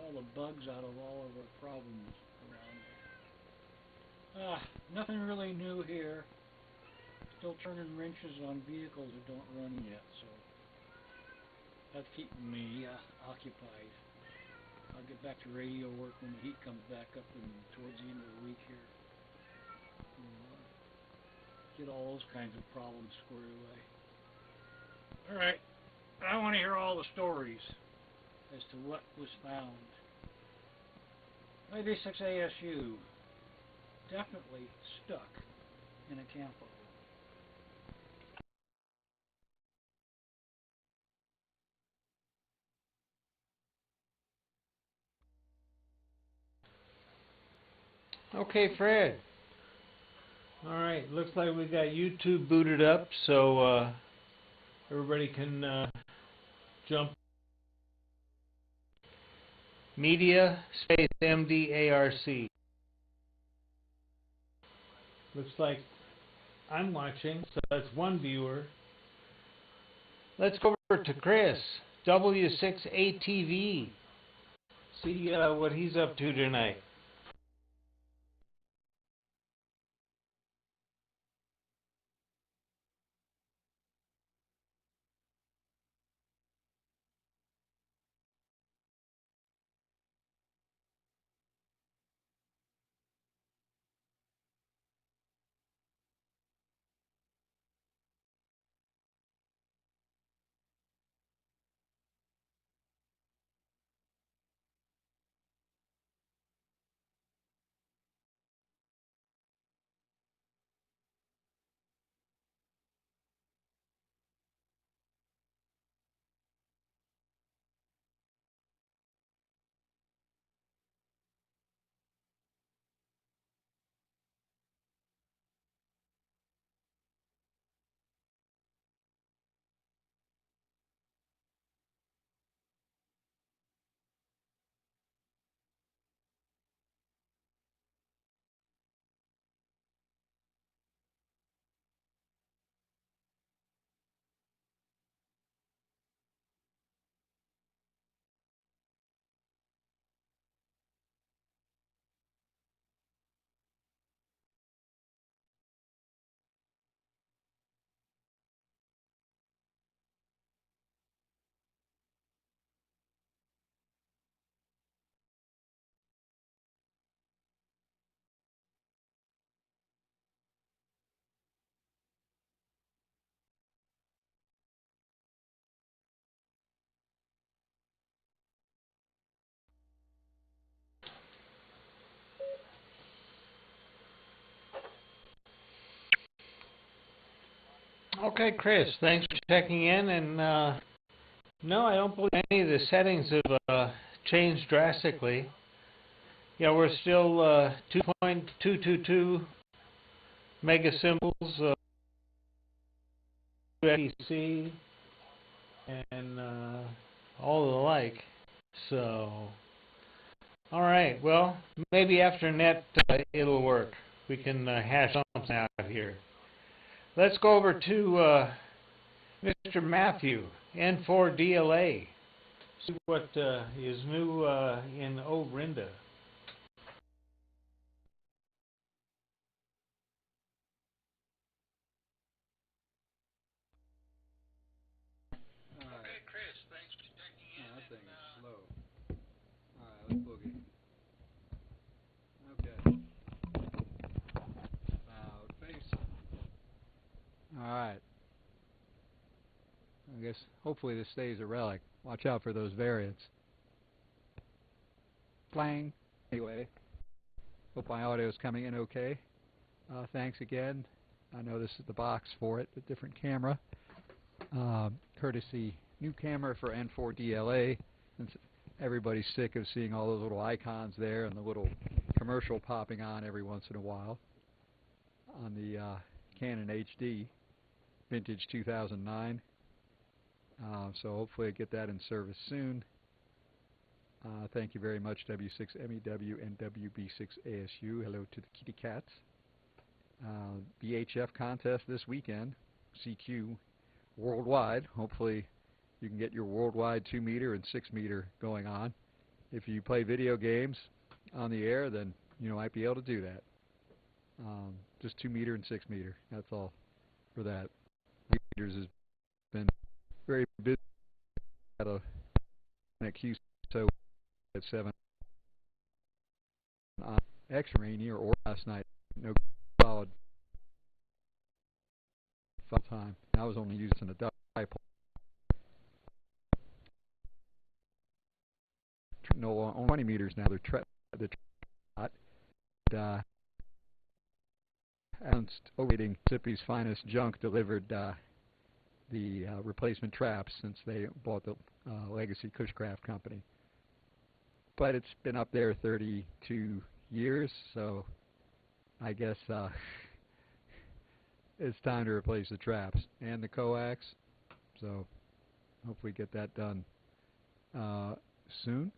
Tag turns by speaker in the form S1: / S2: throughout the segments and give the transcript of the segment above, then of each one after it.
S1: all the bugs out of all of our problems around here. Nothing really new here. Still turning wrenches on vehicles that don't run yet, so that's keeping me occupied. I'll get back to radio work when the heat comes back up towards the end of the week here. Get all those kinds of problems squared away. Alright, I want to hear all the stories as to what was found. MD6 ASU definitely stuck in a camper.
S2: Okay, Fred. Alright, looks like we got YouTube booted up, so everybody can jump. Media space MDARC. Looks like I'm watching, so that's one viewer. Let's go over to Chris, W6ATV. See what he's up to tonight. Okay, Chris, thanks for checking in. And no, I don't believe any of the settings have changed drastically. Yeah, we're still 2.222 mega symbols, FEC, and all the like. So, all right. Well, maybe after net it'll work. We can hash something out here. Let's go over to Mr. Matthew, N4DLA. See what is new in Orinda.
S1: Okay, Chris, thanks for checking in. That thing is slow. Alright, let's boogie. Okay. About face. Alright. I guess hopefully this stays a relic. Watch out for those variants. Clang. Anyway, hope my audio is coming in okay. Thanks again. I know this is the box for it, a different camera. Courtesy new camera for N4DLA. Since everybody's sick of seeing all those little icons there and the little commercial popping on every once in a while on the Canon HD vintage 2009. So hopefully I get that in service soon. Thank you very much, W6MEW and WB6ASU. Hello to the kitty cats. VHF contest this weekend, CQ worldwide. Hopefully you can get your worldwide 2 meter and 6 meter going on. if you play video games on the air, then you might be able to do that. Just 2 meter and 6 meter. That's all for that. Meters has been very busy at a QSO at 7 on extra rainy or last night. No solid time. I was only using a dipole. No, on 20 meters now. They're announced overrating Mississippi's finest junk delivered the replacement traps since they bought the legacy Cushcraft company. But it's been up there 32 years, so I guess it's time to replace the traps and the coax. So hopefully get that done soon.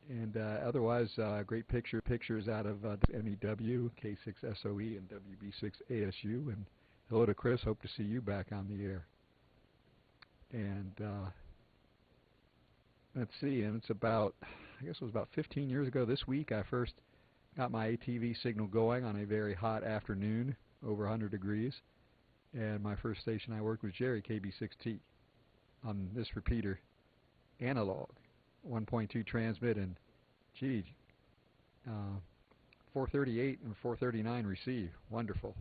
S1: And otherwise, great pictures out of MEW, K6SOE, and WB6ASU. And hello to Chris. Hope to see you back on the air. And let's see. And it's about, I guess it was about 15 years ago this week, I first got my ATV signal going on a very hot afternoon, over 100 degrees. And my first station I worked was Jerry, KB6T, on this repeater, analog. 1.2 transmit and 438 and 439 receive. Wonderful.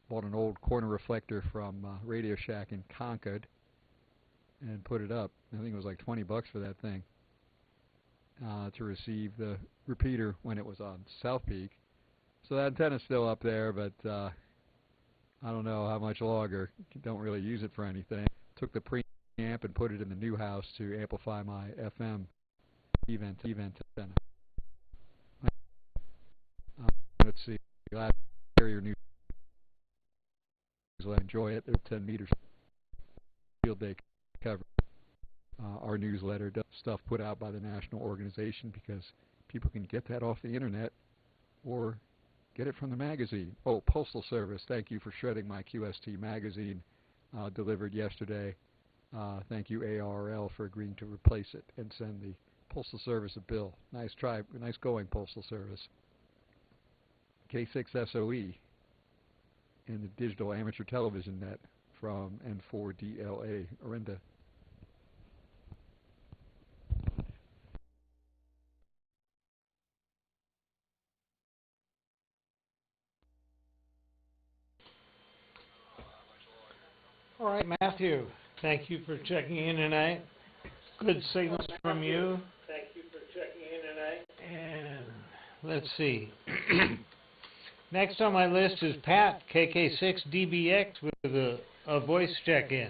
S1: Bought an old corner reflector from Radio Shack in Concord and put it up. I think it was like 20 bucks for that thing to receive the repeater when it was on South Peak. So that antenna's still up there, but I don't know how much longer. Don't really use it for anything. Took the preamp and put it in the new house to amplify my FM event antenna. Let's see. Glad to hear your news. Enjoy it. They're 10 meters field day cover. Our newsletter does stuff put out by the national organization because people can get that off the internet or get it from the magazine. Oh, Postal Service. Thank you for shredding my QST magazine delivered yesterday. Thank you, ARL, for agreeing to replace it and send the Postal Service a bill. Nice try. Nice going, Postal Service. K6SOE and the digital amateur television net from N4DLA. Orinda.
S2: All right, Matthew, thank you for checking in tonight. Good signals from you. Thank you for checking in tonight. And let's see. Next on my list is Pat, KK6DBX, with a voice check-in.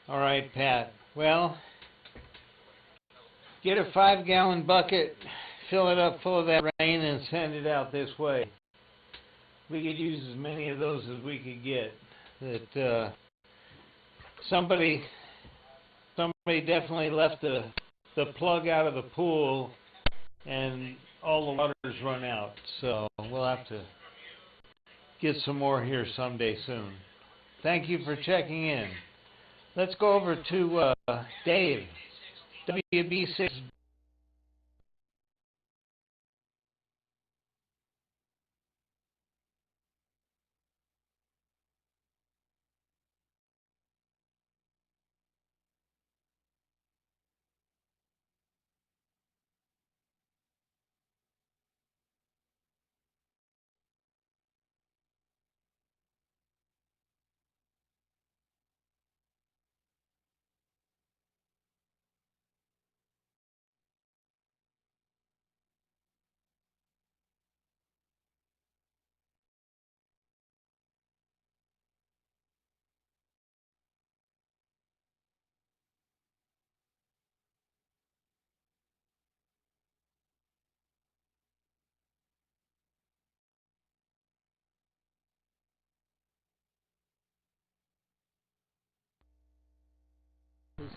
S2: All right, Pat. Well, get a 5-gallon bucket, fill it up full of that rain, and send it out this way. We could use as many of those as we could get. That somebody definitely left the plug out of the pool, and all the water's run out. So we'll have to get some more here someday soon. Thank you for checking in. Let's go over to Dave, WB6.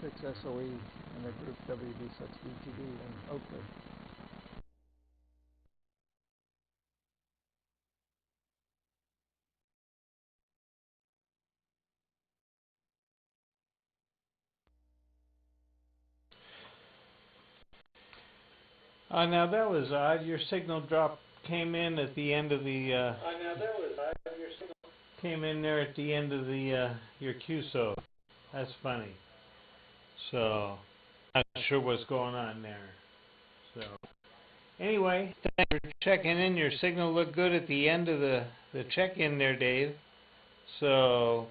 S1: W6SOE and the group WB6DTV in Oakley.
S2: Now that was odd. Your signal drop came in at the end of the. Came in there at the end of the your QSO. That's funny. So, not sure what's going on there. So, anyway, thanks for checking in. Your signal looked good at the end of the check-in there, Dave. So,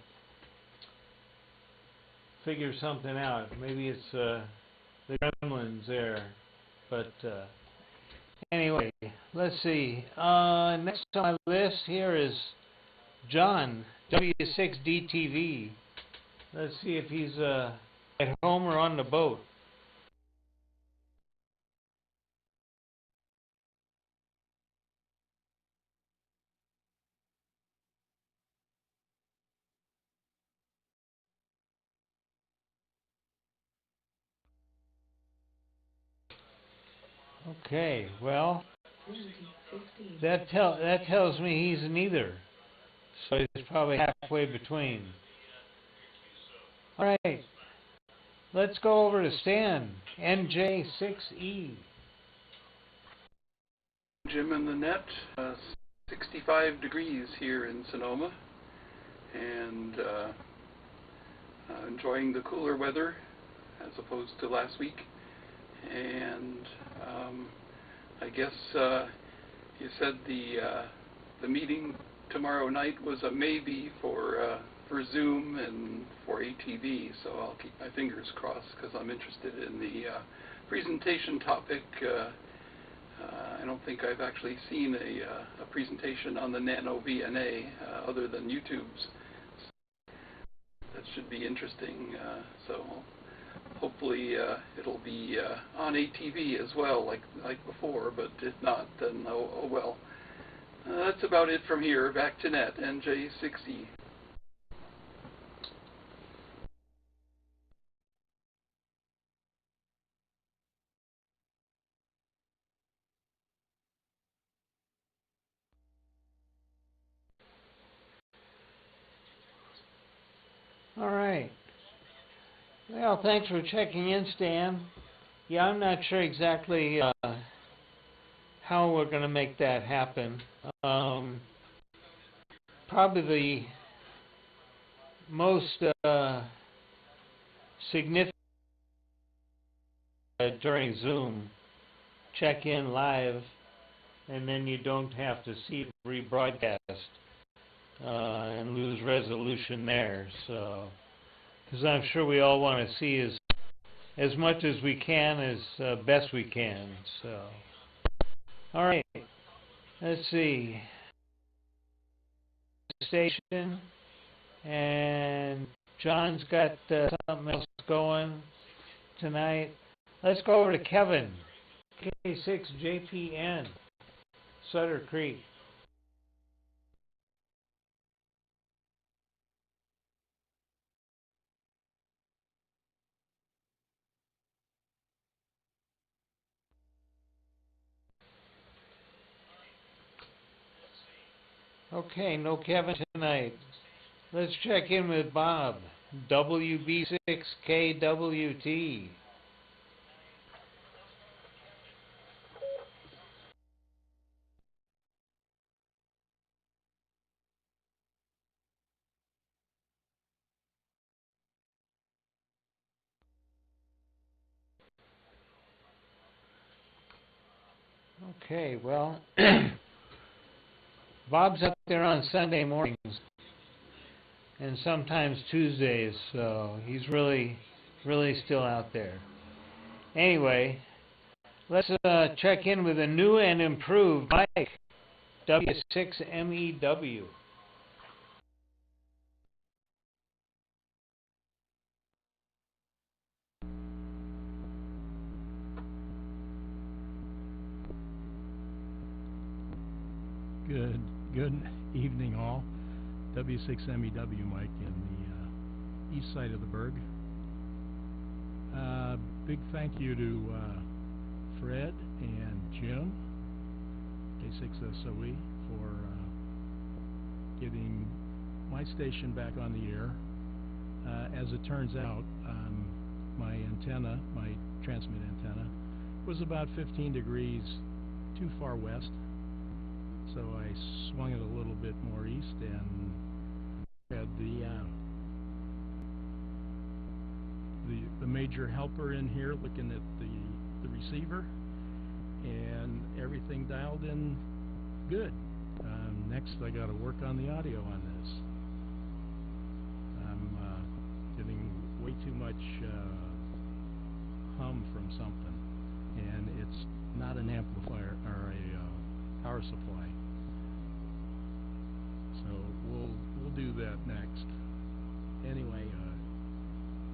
S2: figure something out. Maybe it's the gremlins there. But anyway, let's see. Next on my list here is John, W6DTV. Let's see if he's at home or on the boat. Okay, well, that tells me he's neither. So he's probably halfway between. All right, let's go over to Stan, NJ6E.
S3: Jim and the net, 65 degrees here in Sonoma, and enjoying the cooler weather as opposed to last week. And I guess you said the meeting tomorrow night was a maybe for Zoom and for ATV, so I'll keep my fingers crossed because I'm interested in the presentation topic. I don't think I've actually seen a presentation on the Nano VNA other than YouTube's. That should be interesting. So hopefully it'll be on ATV as well, like before. But if not, then oh well. That's about it from here. Back to net, NJ60.
S2: All right. Well, thanks for checking in, Stan. Yeah, I'm not sure exactly how we're going to make that happen. Probably the most significant during Zoom, check in live, and then you don't have to see the rebroadcast and lose resolution there. So, because I'm sure we all want to see as much as we can, as best we can. So, all right, let's see. Station, and John's got something else going tonight. Let's go over to Kevin, K6JPN, Sutter Creek. Okay, no Kevin tonight. Let's check in with Bob, WB6KWT. Okay, well, Bob's up there on Sunday mornings and sometimes Tuesdays, so he's really still out there. Anyway, let's check in with a new and improved Mike, W6MEW.
S4: Good evening, all. W6MEW Mike in the east side of the Berg. Big thank you to Fred and Jim, K6SOE, for getting my station back on the air. As it turns out, my antenna, my transmit antenna, was about 15 degrees too far west, so I swung it a little bit more east and had the major helper in here looking at the receiver, and everything dialed in good. Next, I got to work on the audio on this. I'm getting way too much hum from something, and it's not an amplifier or a power supply. So we'll do that next. Anyway,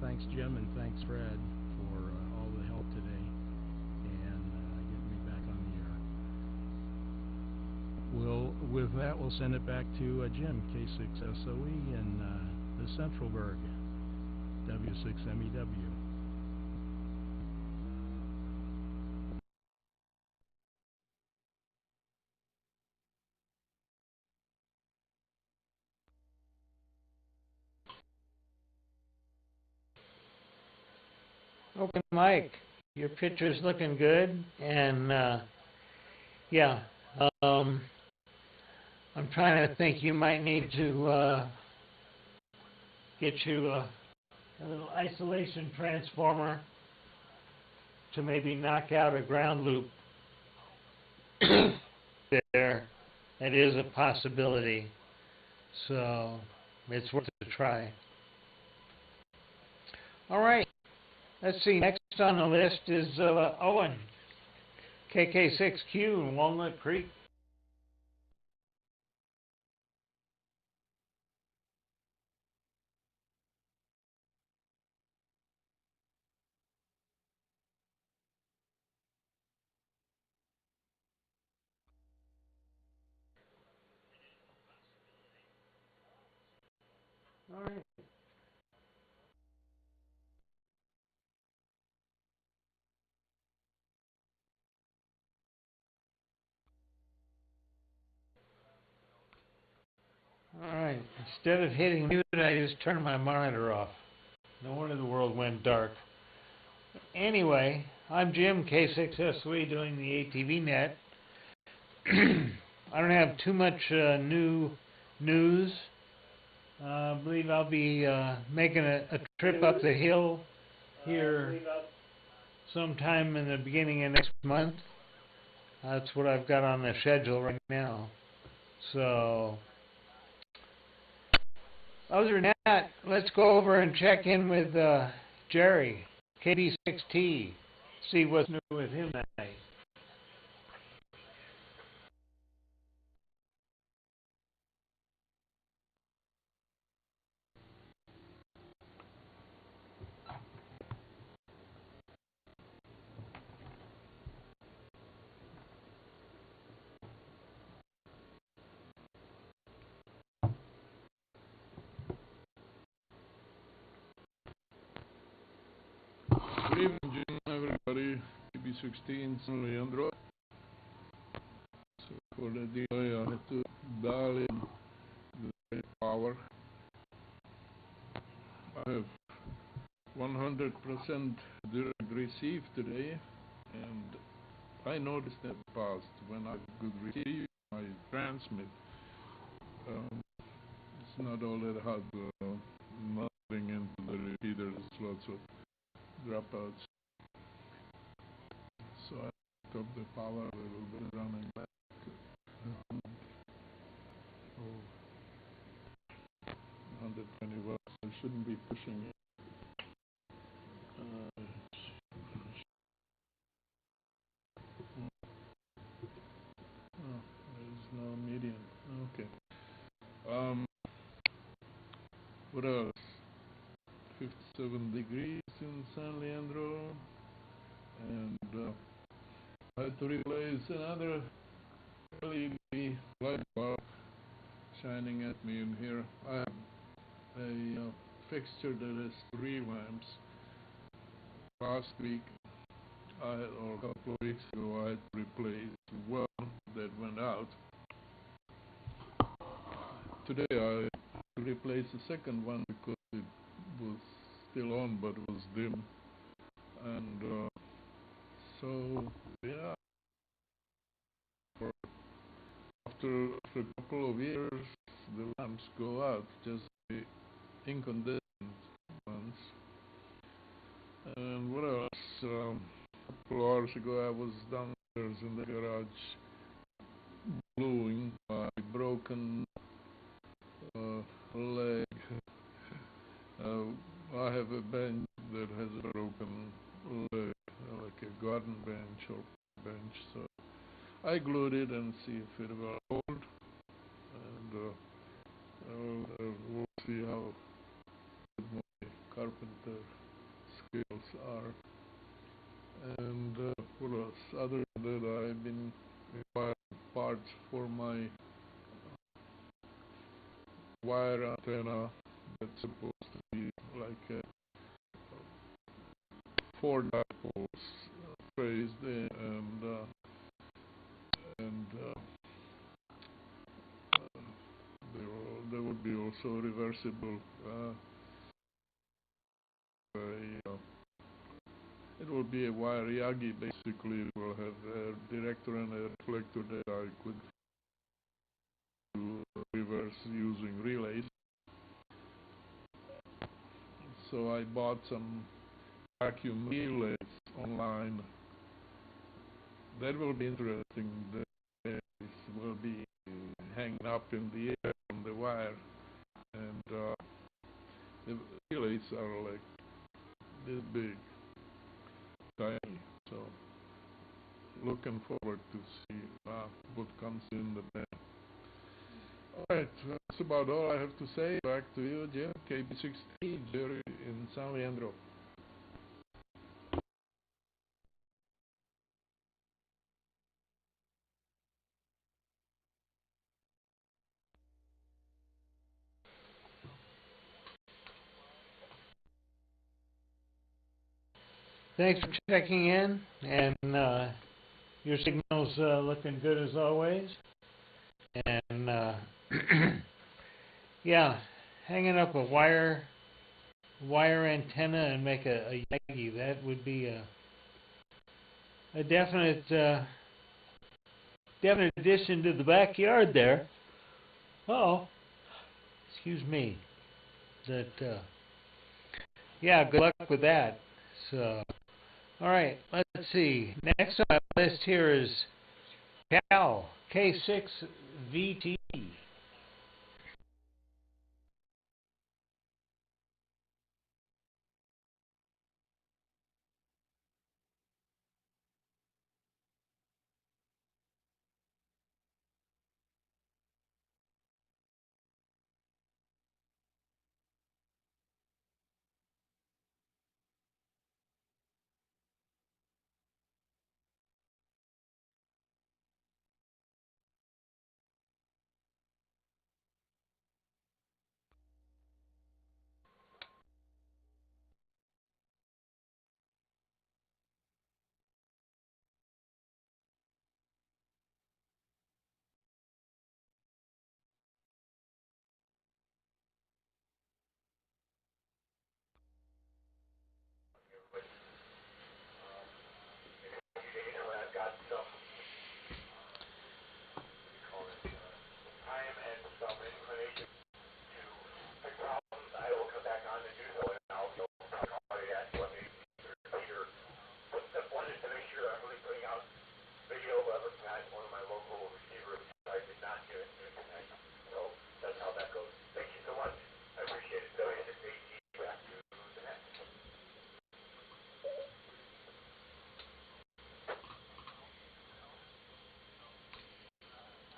S4: thanks Jim and thanks Fred for all the help today and getting me back on the air. With that, we'll send it back to Jim, K6SOE in the Centralburg, W6MEW.
S2: Okay, Mike, your picture's looking good, and yeah, I'm trying to think you might need to get you a little isolation transformer to maybe knock out a ground loop there. That is a possibility, so it's worth a try. All right. Let's see, next on the list is Owen, KK6Q in Walnut Creek. All right. All right. Instead of hitting mute, I just turned my monitor off. No wonder the world went dark. Anyway, I'm Jim, K6SOE, doing the ATV net. I don't have too much new news. I believe I'll be making a trip up the hill here sometime in the beginning of next month. That's what I've got on the schedule right now. So, other than that, let's go over and check in with Jerry, KD6T, see what's new with him tonight.
S5: Good evening, everybody. TB16 San Leandro. So for the delay, I had to dial in the power. I have 100% direct receive today, and I noticed that past when I could receive my transmit. It's not all that hard, nothing into the repeater, there's lots of dropouts. So I took the power a little bit running back. Oh, 120 watts. I shouldn't be pushing it. There's no medium. Okay. What else? 57 degrees in San Leandro, and I had to replace another LED light bulb shining at me in here. I have a fixture that has 3 lamps, last week, or a couple of weeks ago, I had replaced one that went out. Today I replaced the second one because it was still on but it was dim. And so, yeah, after a couple of years, the lamps go out, just the incandescent ones. And what else? A couple hours ago I was downstairs in the garage gluing my broken leg. I have a bench that has a broken leg, like a garden bench or bench, so I glued it and see if it will hold, and we'll see how good my carpenter skills are. And what else? Other than that, I've been buying parts for my wire antenna that's supposed to be like 4 dipoles phased in, and there will be also reversible. It will be a wire yagi basically. It will have a director and a reflector that I could do reverse using relays. So I bought some vacuum relays online. That will be interesting. The will be hanging up in the air on the wire, and the relays are like this big, tiny. So looking forward to see what comes in the pan. All right, that's about all I have to say. Back to you, Jim. KB16, Jerry in San Leandro.
S2: Thanks for checking in, and your signal's looking good as always. And yeah, hanging up a wire antenna and make a yagi, that would be a definite addition to the backyard there. Oh, excuse me. That yeah, good luck with that. So, all right, let's see. Next on my list here is Cal K6VT.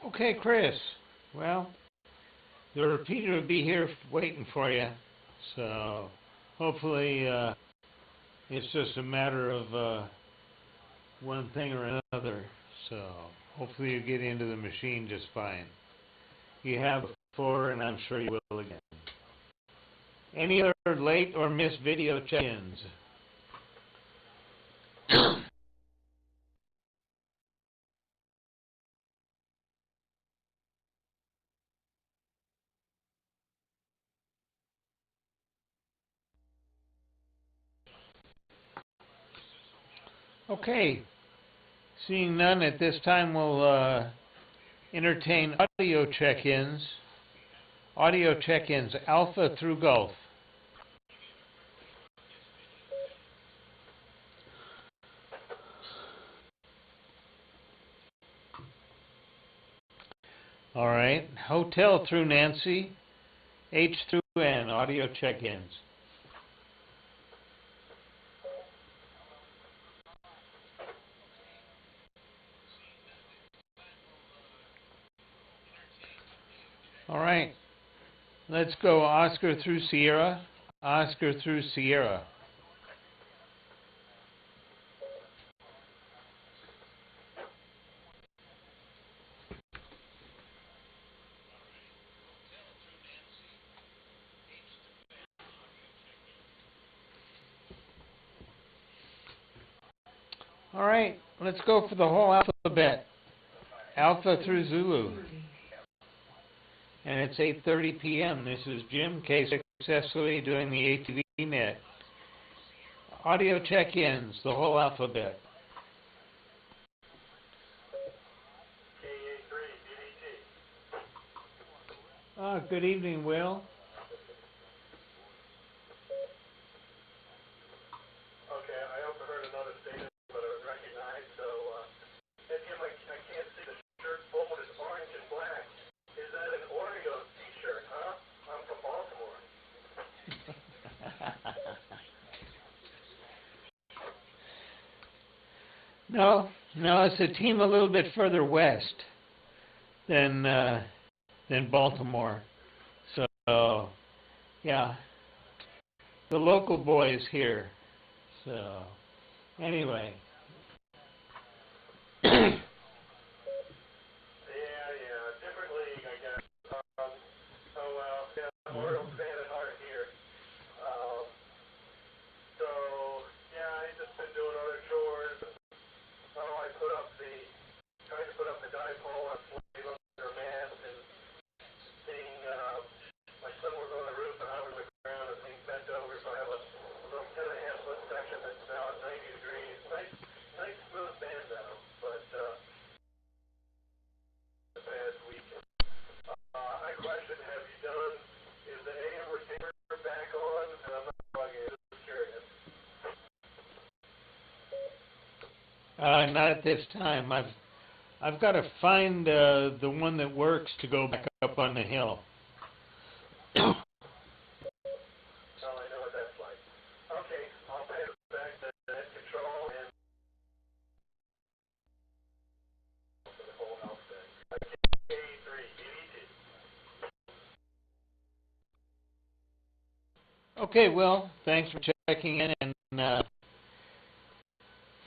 S2: Okay, Chris. Well, the repeater will be here waiting for you. So hopefully it's just a matter of one thing or another. So hopefully you get into the machine just fine. You have before, and I'm sure you will again. Any other late or missed video check-ins? Okay, seeing none at this time, we'll entertain audio check-ins. Audio check-ins, Alpha through Golf. All right, Hotel through Nancy, H through N, audio check-ins. All right, let's go Oscar through Sierra, Oscar through Sierra. All right, let's go for the whole alphabet. Alpha through Zulu. And it's 8:30 p.m. This is Jim K. successfully doing the ATV net. Audio check-ins, the whole alphabet. Good evening, Will.
S6: Okay, I also heard another statement, but it was recognized, so, Jim, I can't see the shirt fold is orange and black. Is that an Oreo t-shirt, huh? I'm from Baltimore.
S2: No, it's a team a little bit further west than Baltimore. So, yeah, the local boys here. So, anyway.
S6: Yeah, different league, I guess. Oh well, yeah, Orioles fan at heart here. So, yeah, I just been doing other chores. I tried to put up the dipole on slave under a mast and seeing, my son was on the roof and I was on the ground and being bent over, so I have a little 10.5-foot section that's now at 90 degrees. Nice smooth band though, but, the past week. I question, have you done, is the AM receiver back on? And I'm not bugging, just curious.
S2: Not at this time. I've got to find the one that works to go back up on the hill.
S6: Oh, I know what that's like. Okay, I'll pass it back to net control and for the whole outfit. K3, DDT.
S2: Okay, Will, thanks for checking in. And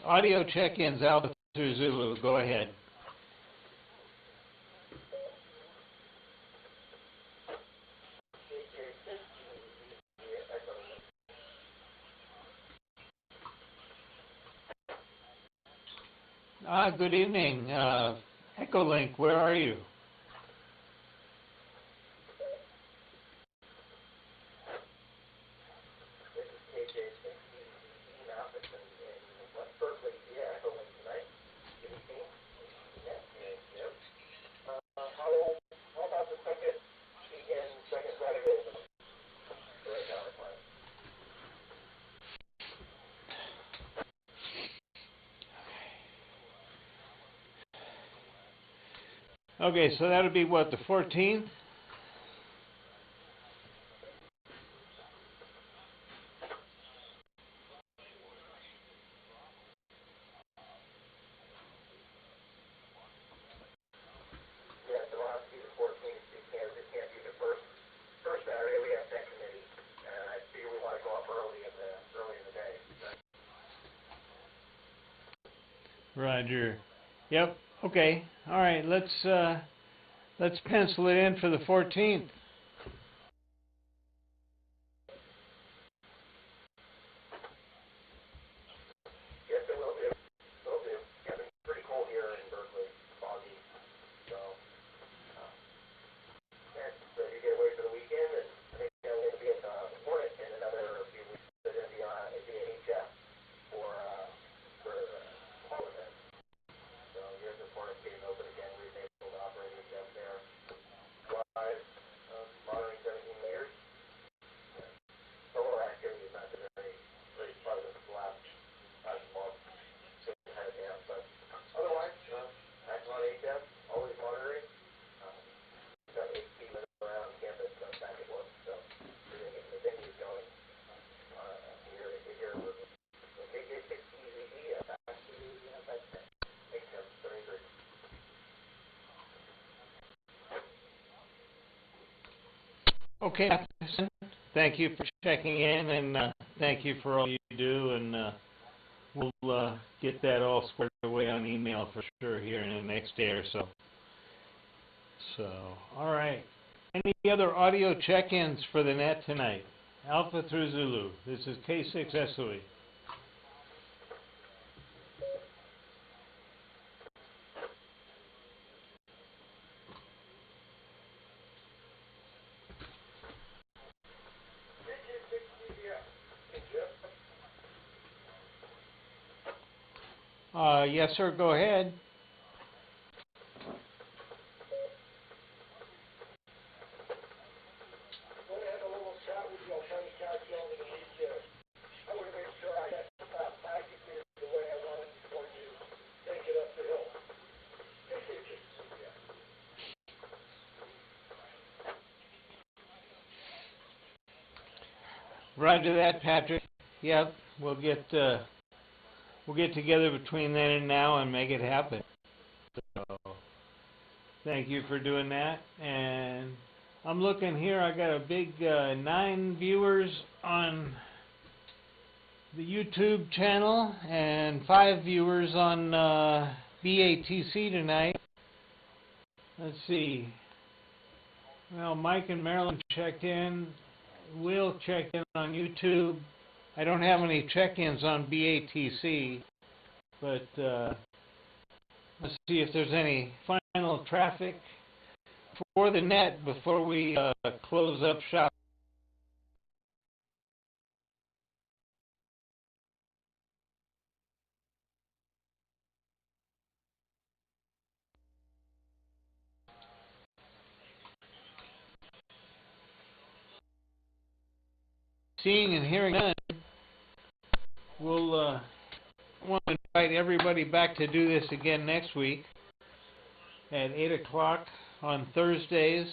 S2: audio check-ins, Alpha through Zulu. Go ahead. Good evening. Echolink, where are you? Okay, so that'll be what, the 14th? Roger. Yep. Okay. All right. Let's pencil it in for the 14th.
S6: Yes, it will
S2: Okay, Matheson, thank you for checking in, and thank you for all you do, and we'll get that all squared away on email for sure here in the next day or so. So, all right. Any other audio check-ins for the net tonight? Alpha through Zulu. This is K6 SOE. Yes, sir. Go ahead. Roger that, Patrick. Yep, we'll get together between then and now and make it happen. So, thank you for doing that. And I'm looking here. I got a big 9 viewers on the YouTube channel and 5 viewers on BATC tonight. Let's see. Well, Mike and Marilyn checked in. Will checked in on YouTube. I don't have any check-ins on BATC, but let's see if there's any final traffic for the net before we close up shop. Seeing and hearing none, we'll want to invite everybody back to do this again next week at 8 o'clock on Thursdays,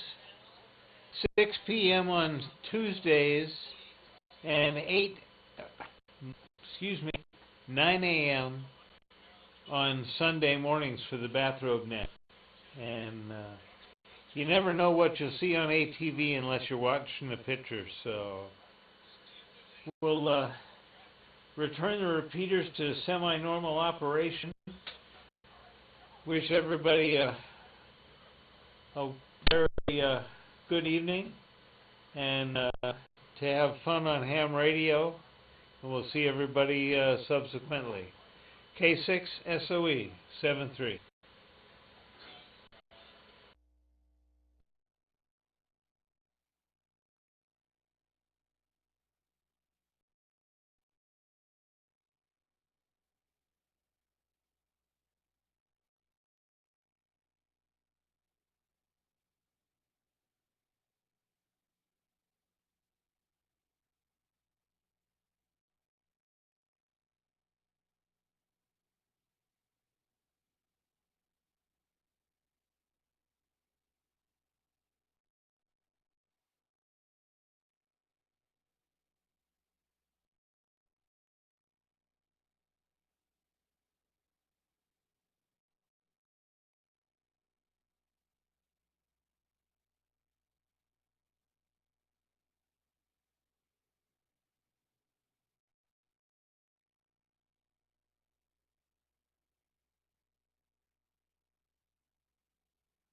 S2: 6 p.m. on Tuesdays, and 9 a.m. on Sunday mornings for the Bathrobe Net. And you never know what you'll see on ATV unless you're watching the pictures. So we'll return the repeaters to semi-normal operation. Wish everybody a very good evening, and to have fun on ham radio. And we'll see everybody subsequently. K6 SOE 73.